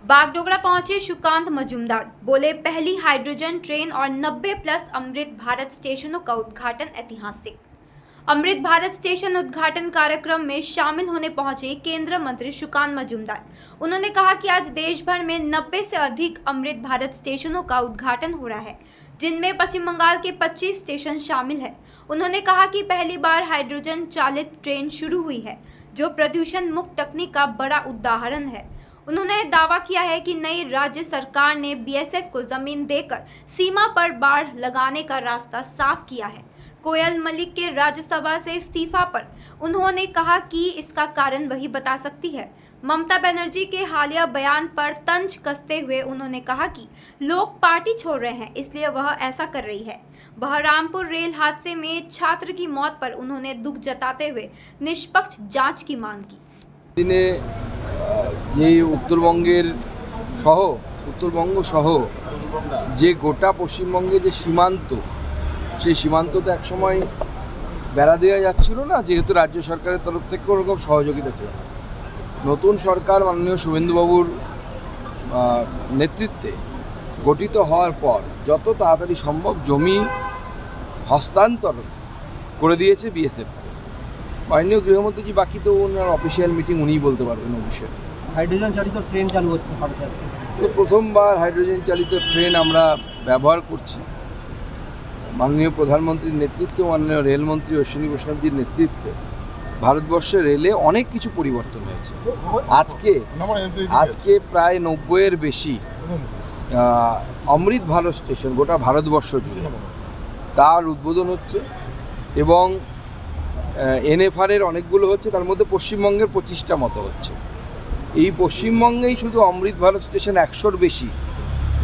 बागडोगरा पहुंचे सुकांत मजूमदार, बोले पहली हाइड्रोजन ट्रेन और 90+ अमृत भारत स्टेशनों का उद्घाटन ऐतिहासिक। अमृत भारत स्टेशन उद्घाटन कार्यक्रम में शामिल होने पहुंचे केंद्रीय मंत्री सुकांत मजूमदार। उन्होंने कहा कि आज देश भर में 90 से अधिक अमृत भारत स्टेशनों का उद्घाटन हो रहा है, जिनमें पश्चिम बंगाल के 25 स्टेशन शामिल है। उन्होंने कहा कि पहली बार हाइड्रोजन चालित ट्रेन शुरू हुई है, जो प्रदूषण मुक्त तकनीक का बड़ा उदाहरण है। उन्होंने दावा किया है कि नई राज्य सरकार ने बीएसएफ को जमीन देकर सीमा पर बाड़ लगाने का रास्ता साफ किया है। कोयल मलिक के राज्यसभा से इस्तीफा पर उन्होंने कहा कि इसका कारण वही बता सकती है। ममता बनर्जी के हालिया बयान पर तंज कसते हुए उन्होंने कहा कि लोग पार्टी छोड़ रहे हैं, इसलिए वह ऐसा कर रही है। बहरामपुर रेल हादसे में छात्र की मौत पर उन्होंने दुख जताते हुए निष्पक्ष जांच की मांग की। उत्तरबंग सह যে গোটা পশ্চিমবঙ্গে যে সীমান্ত, সেই সীমান্ততে একসময় বেড়া দেওয়া যাচ্ছিল না, যেহেতু রাজ্য সরকারের তরফ থেকে ওরকম সহযোগিতা ছিল। নতুন সরকার মাননীয় শুভেন্দুবাবুর নেতৃত্বে গঠিত হওয়ার পর যত তাড়াতাড়ি সম্ভব জমি হস্তান্তর করে দিয়েছে বিএসএফকে। মাননীয় গৃহমন্ত্রী বাকি তো ওনার অফিসিয়াল মিটিং উনিই বলতে পারবেন ওই বিষয়ে। হাইড্রোজেন চালিত ট্রেন চালু হচ্ছে ভারতে। তো প্রথমবার হাইড্রোজেন চালিত ট্রেন আমরা ব্যবহার করছি। মাননীয় প্রধানমন্ত্রীর নেতৃত্বে, মাননীয় রেলমন্ত্রী অশ্বিনী বৈষ্ণবজির নেতৃত্বে ভারতবর্ষে রেলে অনেক কিছু পরিবর্তন হয়েছে। আজকে প্রায় 90-এর বেশি অমৃত ভারত স্টেশন গোটা ভারতবর্ষ জুড়ে তার উদ্বোধন হচ্ছে এবং এনএফআরের অনেকগুলো হচ্ছে, তার মধ্যে পশ্চিমবঙ্গের 25টা মতো হচ্ছে। এই পশ্চিমবঙ্গেই শুধু অমৃত ভারত স্টেশন 100-র বেশি,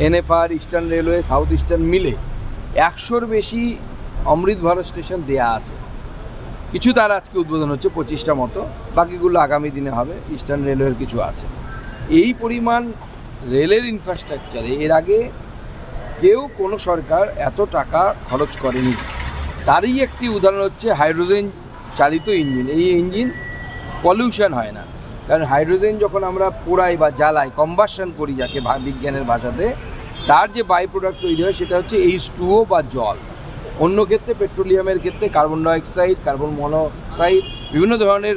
NFR, eastern railway, south eastern মিলে 100-র বেশি অমৃত ভারত স্টেশন দেয়া আছে। কিছু তার আজকে উদ্বোধন হচ্ছে 25টা মতো, বাকিগুলো আগামী দিনে হবে। ইস্টার্ন রেলওয়ের কিছু আছে। এই পরিমাণ রেলের ইনফ্রাস্ট্রাকচারে এর আগে কেউ কোনো সরকার এত টাকা খরচ করেনি। তারই একটি উদাহরণ হচ্ছে হাইড্রোজেন চালিত ইঞ্জিন। এই ইঞ্জিন পলিউশন হয় না, কারণ হাইড্রোজেন যখন আমরা পোড়াই বা জ্বালাই, কম্বাসন করি যাকে বিজ্ঞানের ভাষাতে, তার যে বাই প্রোডাক্ট তৈরি হয় সেটা হচ্ছে H2O বা জল। অন্য ক্ষেত্রে পেট্রোলিয়ামের ক্ষেত্রে কার্বন ডাইঅক্সাইড, কার্বন মনোক্সাইড, বিভিন্ন ধরনের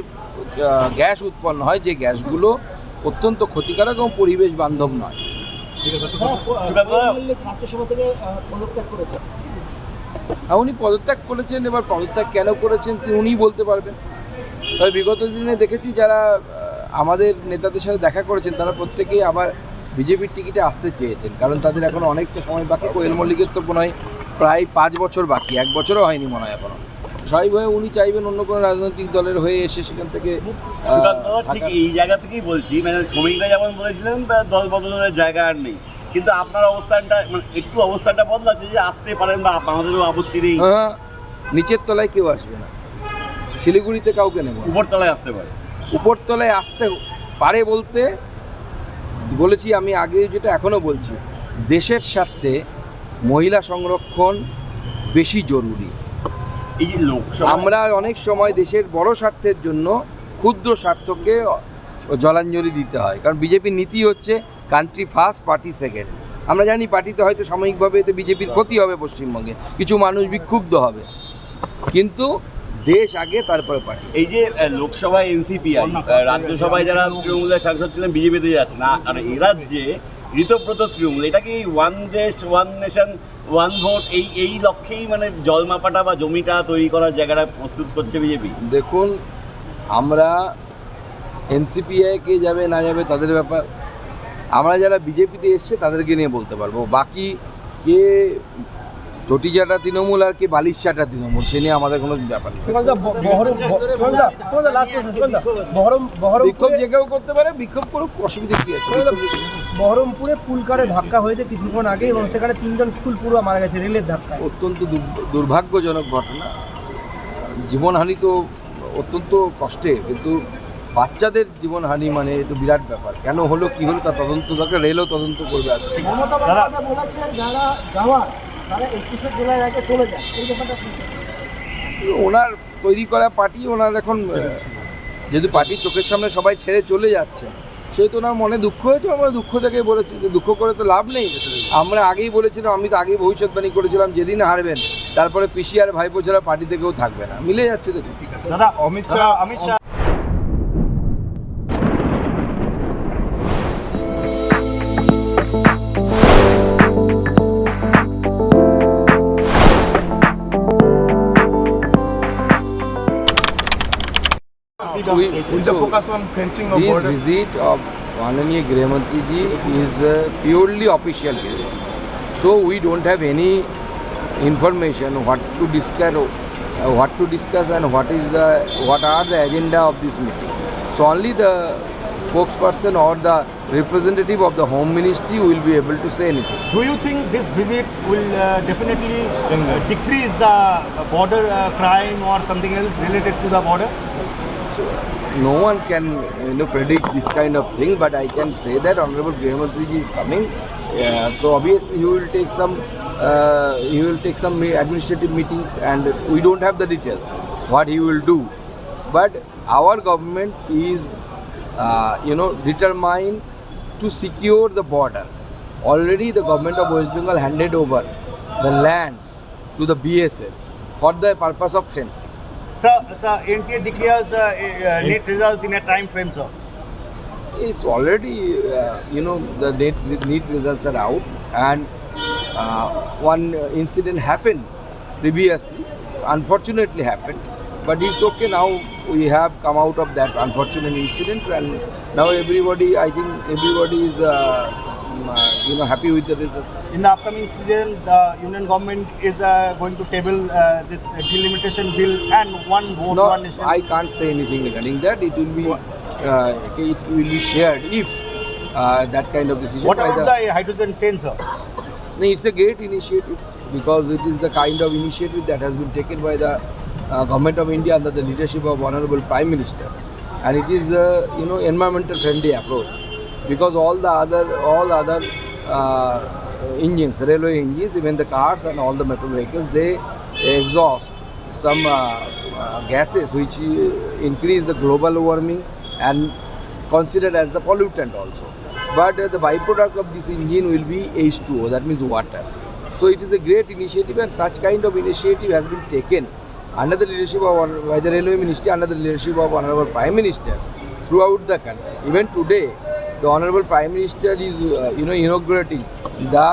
গ্যাস উৎপন্ন হয়, যে গ্যাসগুলো অত্যন্ত ক্ষতিকারক এবং পরিবেশ বান্ধব নয়। উনি পদত্যাগ করেছেন, এবার পদত্যাগ কেন করেছেন উনিই বলতে পারবেন। তবে বিগত দিনে দেখেছি যারা আমাদের নেতাদের সাথে দেখা করেছেন তারা প্রত্যেকেই আবার বিজেপির টিকিটে আসতে চেয়েছেন, কারণ তাদের এখনও অনেকটা সময় বাকি। কোয়েল মল্লিকের তো মনে হয় প্রায় 5 বছর বাকি, 1 বছরও হয়নি মনে হয় এখনও। স্বাভাবিকভাবে উনি চাইবেন অন্য কোনো রাজনৈতিক দলের হয়ে এসে সেখান থেকে। ঠিক এই জায়গা থেকেই বলছি, মানে শ্রমিকরা যেমন বলেছিলেন দল বদলের জায়গা আর নেই, কিন্তু আপনার অবস্থানটা মানে একটু অবস্থানটা বদলাচ্ছে যে আসতে পারেন বা আমাদেরও আপত্তি নেই। হ্যাঁ, নিচের তলায় কেউ আসবে না, শিলিগুড়িতে কাউকে নেব, উপরতলায় আসতে পারে। উপরতলায় আসতে পারে বলতে বলেছি আমি আগে, যেটা এখনও বলছি, দেশের স্বার্থে মহিলা সংরক্ষণ বেশি জরুরি। এই যে আমরা অনেক সময় দেশের বড় স্বার্থের জন্য ক্ষুদ্র স্বার্থকে জলাঞ্জলি দিতে হয়, কারণ বিজেপির নীতি হচ্ছে কান্ট্রি ফার্স্ট, পার্টি সেকেন্ড। আমরা জানি পার্টিতে হয়তো সাময়িকভাবে এতে বিজেপির ক্ষতি হবে, পশ্চিমবঙ্গে কিছু মানুষ বিক্ষুব্ধ হবে, কিন্তু দেশ আগে তারপরে পার্টি। এই যে লোকসভায় এনসিপিআই, রাজ্যসভায় যারা তৃণমূলের সাংসদ ছিলেন বিজেপিতে যাচ্ছে না, আর এই রাজ্যে ঋতব্রত তৃণমূল, এটা কি ওয়ান দেশ ওয়ান নেশন ওয়ান ভোট এই লক্ষ্যেই মানে জলমাপাটা বা জমিটা তৈরি করার জায়গাটা প্রস্তুত করছে বিজেপি? দেখুন, আমরা এনসিপিআই কে যাবে না যাবে তাদের ব্যাপার, আমরা যারা বিজেপিতে এসছে তাদেরকে নিয়ে বলতে পারবো। বাকি কে চটি চাটা তৃণমূল আর কে বালিশ চাটা তৃণমূল, সে নিয়ে আমাদের কোনো ব্যাপার নেই। বিক্ষোভ যে কেউ করতে পারে, বিক্ষোভ করুক, অসুবিধা কী আছে? বহরমপুরে পুলকারে ধাক্কা হয়েছে কিছুক্ষণ আগে এবং সেখানে 3জন স্কুল পুরো মারা গেছে রেলের ধাক্কায়। অত্যন্ত দুর্ভাগ্যজনক ঘটনা। জীবনহানি তো অত্যন্ত কষ্টের, কিন্তু বাচ্চাদের জীবনহানি মানে এ তো বিরাট ব্যাপার। কেন হলো, কী হলো, তার তদন্ত দরকার, রেলও তদন্ত করবে। আজকে ওনার তৈরি করা পার্টি, ওনার এখন যেহেতু পার্টির চোখের সামনে সবাই ছেড়ে চলে যাচ্ছে, সে তো ওনার মনে দুঃখ হয়েছে, আমরা দুঃখ থেকে বলেছি যে দুঃখ করে তো লাভ নেই। আমরা আগেই বলেছিলাম, আমি তো আগেই ভবিষ্যৎবাণী করেছিলাম যেদিন হারবেন তারপরে পিসি আর ভাইপো ছাড়া পার্টি থেকেও থাকবে না, মিলে যাচ্ছে দেখুন। দাদা Amit Shah With the focus on fencing of This border. visit of Mananiya Graha Mantri ji is purely official visit. So we don't have any information what to discuss and what are the agenda of this meeting. So only the spokesperson or the representative of the Home Ministry will be able to say anything. Do you think this visit will definitely decrease the border crime or something else related to the border? No one can predict this kind of thing, but I can say that Honorable Graha Mantri ji is coming. So obviously he will take some administrative meetings, and we don't have the details what he will do. But our government is determined to secure the border. Already the government of West Bengal handed over the lands to the BSF for the purpose of fencing. Sir, NTA declares NEET results in a time frame, sir. It's already, the NEET results are out, and one incident happened previously, unfortunately happened, but it's okay now. We have come out of that unfortunate incident, and now everybody is happy with the results. In the upcoming season, the union government is going to table this delimitation bill and one vote, No, one nation. I can't say anything regarding that. It will be shared if that kind of decision. What about the hydrogen train, sir? No, it's a great initiative because it is the kind of initiative that has been taken by the Government of India under the leadership of Honorable Prime Minister, and it is environmental friendly approach because all the other engines, railway engines, even the cars and all the metal vehicles, they exhaust some gases which increase the global warming and considered as the pollutant also. But the byproduct of this engine will be H2O, that means water. So it is a great initiative, and such kind of initiative has been taken under the leadership by the Railway Ministry, under the leadership of Honorable Prime Minister throughout the country. Even today, the Honorable Prime Minister is inaugurating the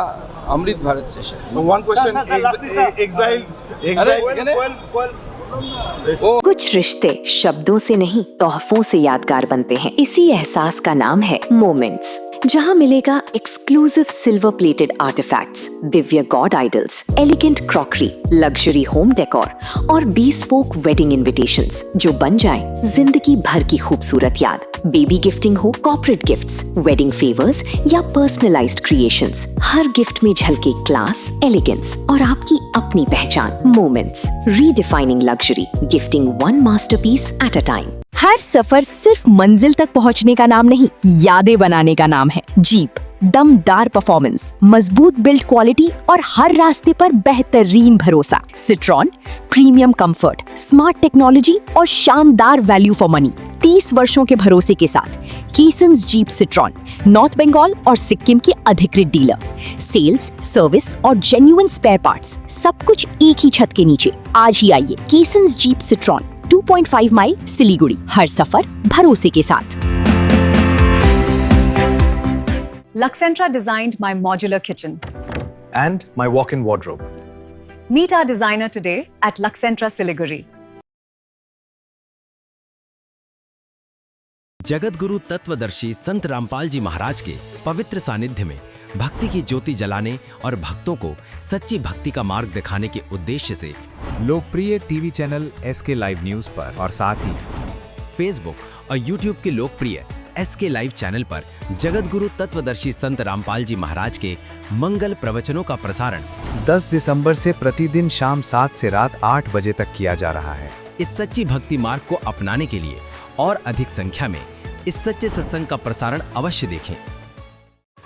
Amrit Bharat station. So one question: exile. कुछ रिश्ते शब्दों से नहीं तोहफों से यादगार बनते हैं। इसी एहसास का नाम है मोमेंट्स, जहां मिलेगा एक्सक्लूसिव सिल्वर प्लेटेड आर्टिफैक्ट्स, दिव्य god idols, elegant crockery, luxury home decor और bespoke वेडिंग इनविटेशंस जो बन जाएं जिंदगी भर की खूबसूरत याद। बेबी गिफ्टिंग हो, कॉर्पोरेट गिफ्ट्स, वेडिंग फेवर्स या पर्सनलाइज्ड क्रिएशंस, हर गिफ्ट में झलके क्लास, एलिगेंस और आपकी अपनी पहचान। Moments, redefining luxury, gifting one masterpiece at a time. हर सफर सिर्फ मंजिल तक पहुंचने का नाम नहीं, यादें बनाने का नाम है। जीप, दमदार परफॉर्मेंस, मजबूत बिल्ड क्वालिटी और हर रास्ते पर बेहतरीन भरोसा। Citroen, premium comfort, smart technology और शानदार वैल्यू फॉर मनी। 30 वर्षों के भरोसे के साथ कीसन्स जीप सिट्रॉन, नॉर्थ बंगाल और सिक्किम के अधिकृत डीलर। सेल्स, सर्विस और जेन्युइन स्पेयर पार्ट्स, सब कुछ एक ही छत के नीचे। आज ही आइए कीसन्स जीप सिट्रॉन, 2.5 माइल सिलीगुड़ी, हर सफर भरोसे के साथ। Luxentra designed my modular kitchen and my walk-in wardrobe. Meet our designer today at Luxentra Siliguri. Jagat Guru तत्वदर्शी संत रामपाल जी महाराज के पवित्र सानिध्य में भक्ति की ज्योति जलाने और भक्तों को सच्ची भक्ति का मार्ग दिखाने के उद्देश्य से लोकप्रिय TV channel SK live news पर और साथ ही फेसबुक और यूट्यूब के लोकप्रिय SK लाइव चैनल पर जगत गुरु तत्वदर्शी संत रामपाल जी महाराज के मंगल प्रवचनों का प्रसारण 10 दिसंबर से प्रतिदिन शाम 7 से रात 8 बजे तक किया जा रहा है। इस सच्ची भक्ति मार्ग को अपनाने के लिए और अधिक संख्या में इस सच्चे सत्संग का प्रसारण अवश्य देखें।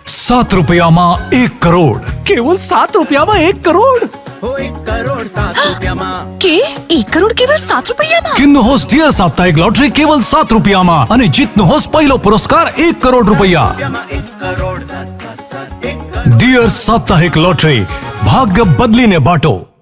7 रुपया में 1 करोड़, केवल 7 रुपया में 1 करोड़। 1 करोड़ 7 के 1 करोड़ केवल 7 रुपया किन्नुहोस् डियर साप्ताहिक लॉटरी केवल 7 रुपियाँमा अनि जित्नुहोस् पहिलो पुरस्कार 1 करोड रुपैयाँ। डियर साप्ताहिक लॉटरी, भाग्य बदलिने बाटो।